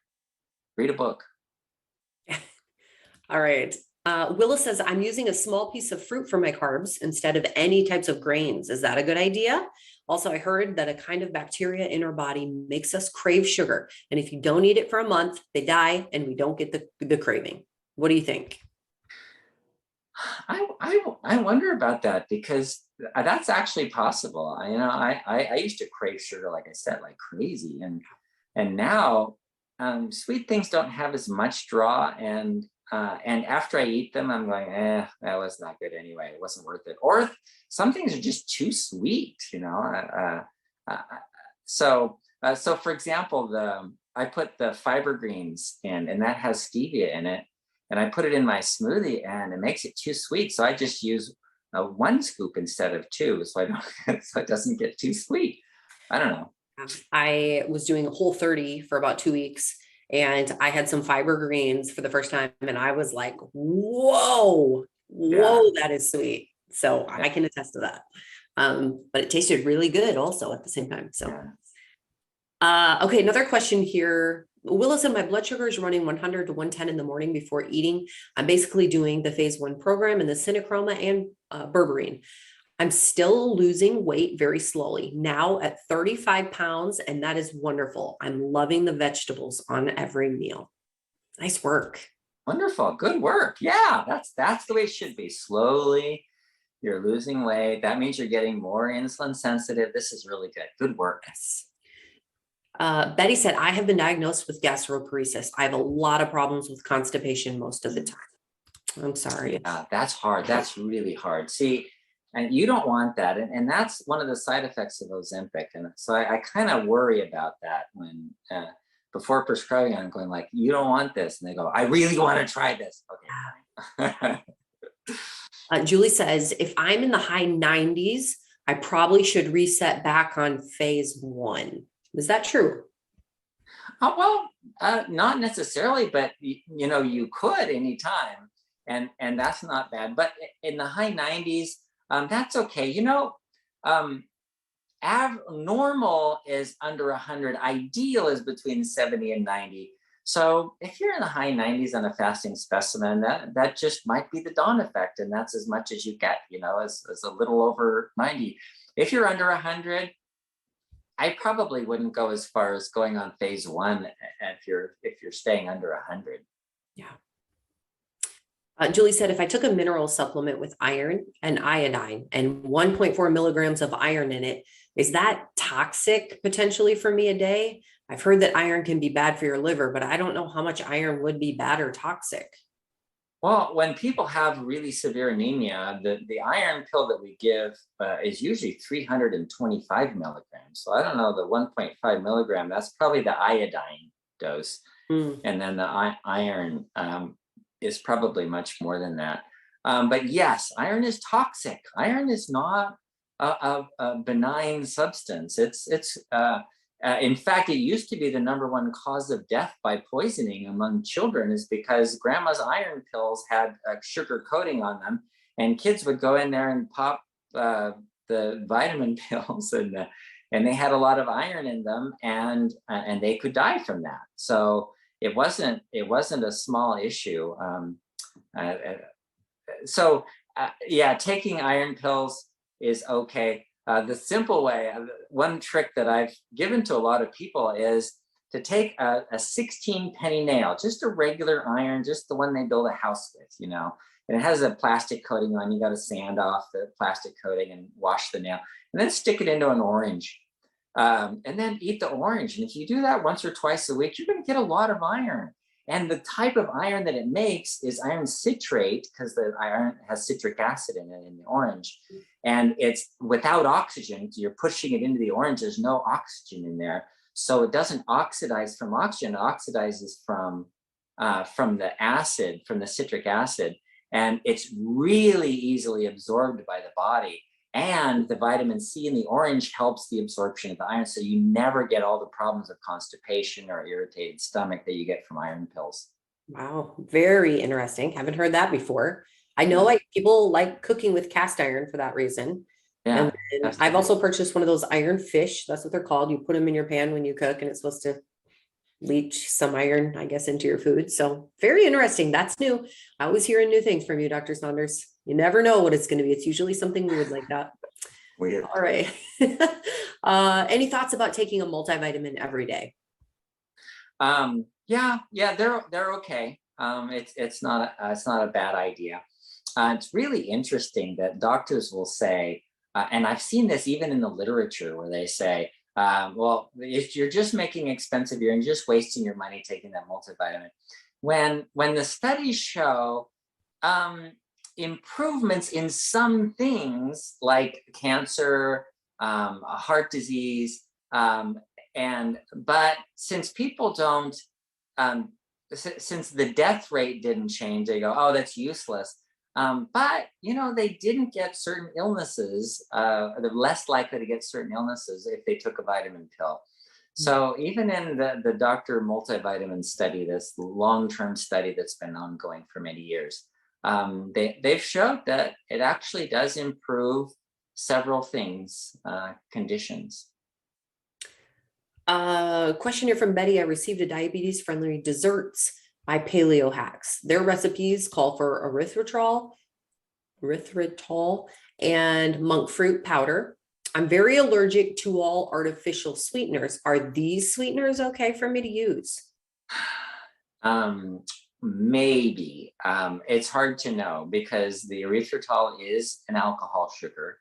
Read a book. All right. Willa says, I'm using a small piece of fruit for my carbs instead of any types of grains. Is that a good idea? Also, I heard that a kind of bacteria in our body makes us crave sugar. And if you don't eat it for a month, they die and we don't get the craving. What do you think? I wonder about that, because that's actually possible. I used to crave sugar, like I said, like crazy. And now sweet things don't have as much draw, and after I eat them, I'm going, that was not good anyway. It wasn't worth it. Or some things are just too sweet, So for example, I put the fiber greens in, and that has stevia in it, and I put it in my smoothie, and it makes it too sweet. So I just use 1 scoop instead of 2, so it doesn't get too sweet. I don't know. I was doing Whole30 for about 2 weeks, and I had some fiber greens for the first time, and I was like, whoa, that is sweet. So I can attest to that. But it tasted really good also at the same time. So, okay. Another question here Willa said, my blood sugar is running 100 to 110 in the morning before eating. I'm basically doing the phase 1 program and the synochroma and berberine. I'm still losing weight very slowly now at 35 pounds, and that is wonderful. I'm loving the vegetables on every meal. Nice work. Wonderful. Good work. Yeah, that's the way it should be. Slowly, you're losing weight. That means you're getting more insulin sensitive. This is really good. Good work. Yes. Betty said, I have been diagnosed with gastroparesis. I have a lot of problems with constipation most of the time. I'm sorry. Yeah, that's hard. That's really hard. See, and you don't want that. And that's one of the side effects of Ozempic. And so I kind of worry about that when before prescribing, I'm going like, you don't want this. And they go, I really want to try this. Okay, fine. Julie says, if I'm in the high 90s, I probably should reset back on phase 1. Is that true? Well, not necessarily, but you could anytime, and that's not bad. But in the high 90s, that's okay. Normal is under 100. Ideal is between 70 and 90. So if you're in the high 90s on a fasting specimen, that just might be the dawn effect, and that's as much as you get. As a little over 90. If you're under 100. I probably wouldn't go as far as going on phase 1 if you're staying under 100. Yeah. Julie said, if I took a mineral supplement with iron and iodine and 1.4 milligrams of iron in it, is that toxic potentially for me a day? I've heard that iron can be bad for your liver, but I don't know how much iron would be bad or toxic. Well, when people have really severe anemia, the iron pill that we give is usually 325 milligrams. So I don't know, the 1.5 milligram, that's probably the iodine dose. And then the iron is probably much more than that. But yes, iron is toxic. Iron is not a benign substance. In fact, it used to be the #1 cause of death by poisoning among children is because grandma's iron pills had sugar coating on them, and kids would go in there and pop the vitamin pills, and they had a lot of iron in them, and they could die from that. So it wasn't a small issue. Yeah, taking iron pills is okay. The simple way, one trick that I've given to a lot of people is to take a 16 penny nail, just a regular iron, just the one they build a house with, and it has a plastic coating on. You got to sand off the plastic coating and wash the nail, and then stick it into an orange, and then eat the orange. And if you do that once or twice a week, you're going to get a lot of iron. And the type of iron that it makes is iron citrate, because the iron has citric acid in it in the orange. And it's without oxygen. You're pushing it into the orange. There's no oxygen in there. So it doesn't oxidize from oxygen. It oxidizes from the acid, from the citric acid. And it's really easily absorbed by the body. And the vitamin C in the orange helps the absorption of the iron. So you never get all the problems of constipation or irritated stomach that you get from iron pills. Wow. Very interesting. Haven't heard that before. I know people like cooking with cast iron for that reason. Yeah. And I've also purchased one of those iron fish. That's what they're called. You put them in your pan when you cook, and it's supposed to leach some iron, I guess, into your food. So very interesting. That's new. I always hearing new things from you, Dr. Saunders. You never know what it's going to be. It's usually something weird like that. Weird. All right. Any thoughts about taking a multivitamin every day? Yeah, they're okay. It's not a bad idea. It's really interesting that doctors will say, and I've seen this even in the literature where they say, well, if you're just making expensive, you're just wasting your money taking that multivitamin. When the studies show improvements in some things like cancer, heart disease, but since people don't, since the death rate didn't change, they go, oh, that's useless. But they didn't get certain illnesses. They're less likely to get certain illnesses if they took a vitamin pill. So even in the Dr. Multivitamin study, this long-term study that's been ongoing for many years, they've showed that it actually does improve several things, conditions. Question here from Betty. I received a diabetes-friendly desserts by Paleo Hacks. Their recipes call for erythritol, and monk fruit powder. I'm very allergic to all artificial sweeteners. Are these sweeteners okay for me to use? Maybe. It's hard to know because the erythritol is an alcohol sugar.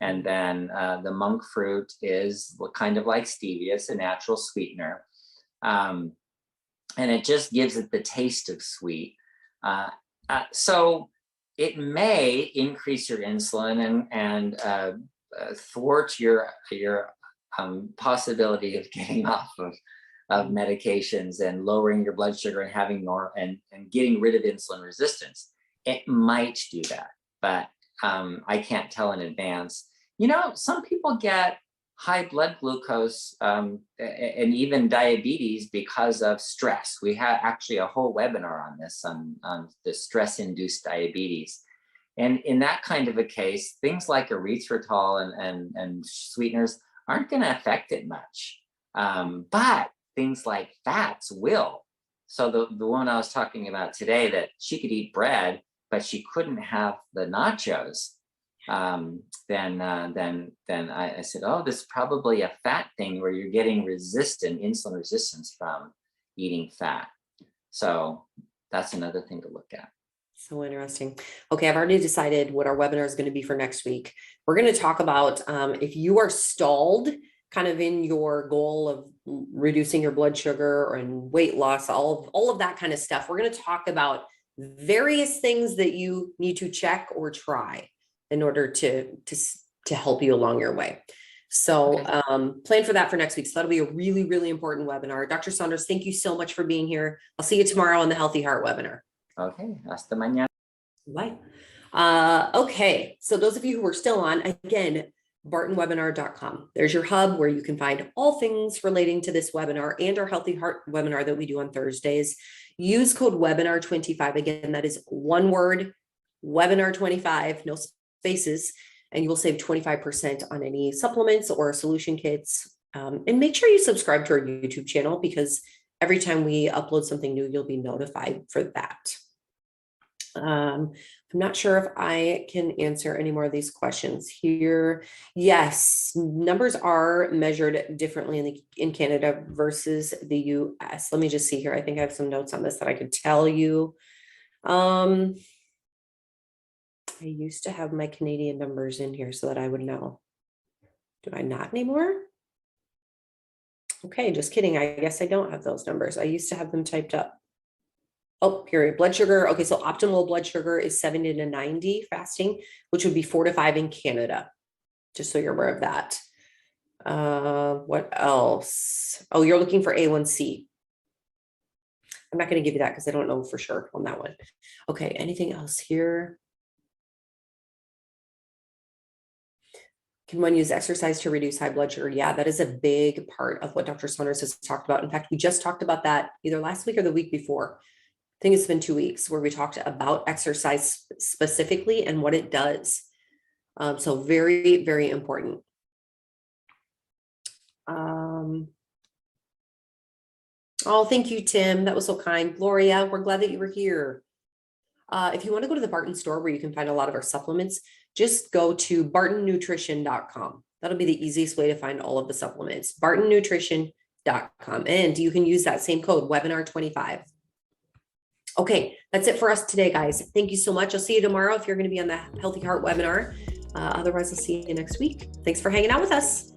And then the monk fruit is kind of like stevia. It's a natural sweetener. And it just gives it the taste of sweet. So it may increase your insulin and thwart your possibility of getting off of medications and lowering your blood sugar and having more and getting rid of insulin resistance. It might do that, but I can't tell in advance. Some people get high blood glucose and even diabetes because of stress. We had actually a whole webinar on this, on the stress-induced diabetes. And in that kind of a case, things like erythritol and sweeteners aren't going to affect it much. But things like fats will. So the one I was talking about today, that she could eat bread, but she couldn't have the nachos. Then I said, oh, this is probably a fat thing where you're getting insulin resistance from eating fat. So that's another thing to look at. So interesting. Okay, I've already decided what our webinar is going to be for next week. We're going to talk about if you are stalled kind of in your goal of reducing your blood sugar and weight loss, all of that kind of stuff. We're going to talk about various things that you need to check or try in order to help you along your way. So plan for that for next week. So that'll be a really, really important webinar. Dr. Saunders, thank you so much for being here. I'll see you tomorrow on the Healthy Heart webinar. Okay, hasta mañana. Bye. Okay, so those of you who are still on, again, bartonwebinar.com. There's your hub where you can find all things relating to this webinar and our Healthy Heart webinar that we do on Thursdays. Use code webinar25. Again, that is one word, webinar25, no spaces, and you will save 25% on any supplements or solution kits. And make sure you subscribe to our YouTube channel, because every time we upload something new, you'll be notified for that. I'm not sure if I can answer any more of these questions here. Yes, numbers are measured differently in Canada versus the US. Let me just see here. I think I have some notes on this that I could tell you. I used to have my Canadian numbers in here so that I would know. Do I not anymore? Okay, just kidding. I guess I don't have those numbers. I used to have them typed up. Oh, period. Blood sugar. Okay, so optimal blood sugar is 70 to 90 fasting, which would be 4 to 5 in Canada. Just so you're aware of that. What else? Oh, you're looking for A1C. I'm not going to give you that because I don't know for sure on that one. Okay, anything else here? Can one use exercise to reduce high blood sugar? Yeah, that is a big part of what Dr. Saunders has talked about. In fact, we just talked about that either last week or the week before. I think it's been 2 weeks where we talked about exercise specifically and what it does. So very, very important. Oh, thank you, Tim. That was so kind. Gloria, we're glad that you were here. If you want to go to the Barton store where you can find a lot of our supplements, just go to bartonnutrition.com. That'll be the easiest way to find all of the supplements, bartonnutrition.com. And you can use that same code, webinar25. Okay, that's it for us today, guys. Thank you so much. I'll see you tomorrow if you're going to be on the Healthy Heart webinar. Otherwise, I'll see you next week. Thanks for hanging out with us.